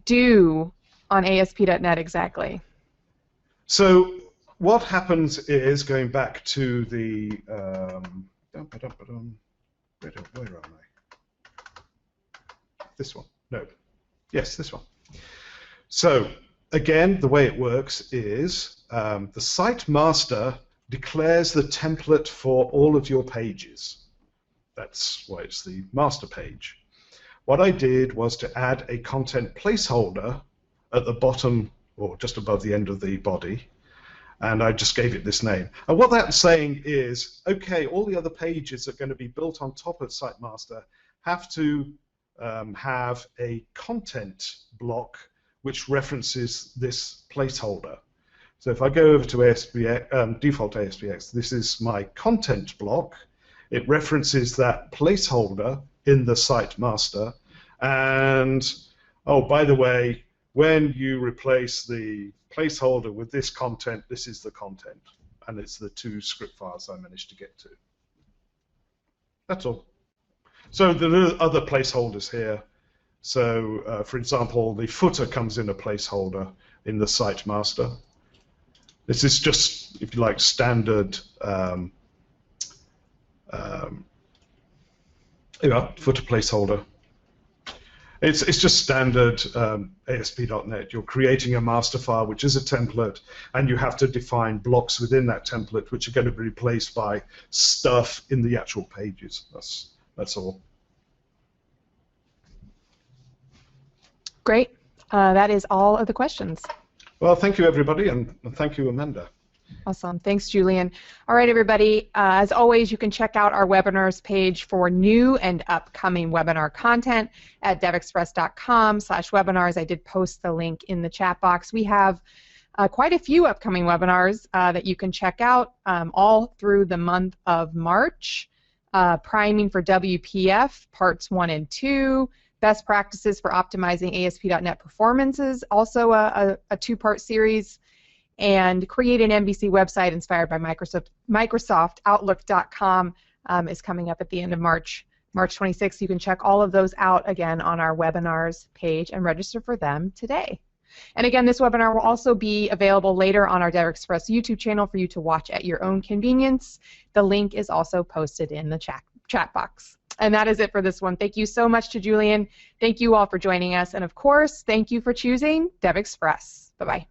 do on ASP.NET exactly? So what happens is, going back to the where am I? This one. No. Yes, this one. So again, the way it works is the site master declares the template for all of your pages. That's why it's the master page. What I did was to add a content placeholder at the bottom or just above the end of the body, and I just gave it this name. And what that's saying is, okay, all the other pages that are going to be built on top of Site Master have to have a content block which references this placeholder. So if I go over to ASPX, default ASPX, this is my content block. It references that placeholder in the site master. And, oh, by the way, when you replace the placeholder with this content, this is the content. And it's the 2 script files I managed to get to. That's all. So there are other placeholders here. So, for example, the footer comes in a placeholder in the site master. This is just, if you like, standard footer placeholder. It's just standard ASP.NET. You're creating a master file, which is a template, and you have to define blocks within that template, which are going to be replaced by stuff in the actual pages. That's all. Great. That is all of the questions. Well, thank you, everybody, and thank you, Amanda. Awesome. Thanks, Julian. All right, everybody. As always, you can check out our webinars page for new and upcoming webinar content at devexpress.com/webinars. I did post the link in the chat box. We have quite a few upcoming webinars that you can check out all through the month of March. Priming for WPF, parts 1 and 2. Best practices for optimizing ASP.NET performances, also a 2-part series. And create an MVC website inspired by Microsoft Outlook.com is coming up at the end of March 26th. You can check all of those out again on our webinars page and register for them today. And again, this webinar will also be available later on our DevExpress YouTube channel for you to watch at your own convenience. The link is also posted in the chat box. And that is it for this one. Thank you so much to Julian. Thank you all for joining us. And of course, thank you for choosing DevExpress. Bye-bye.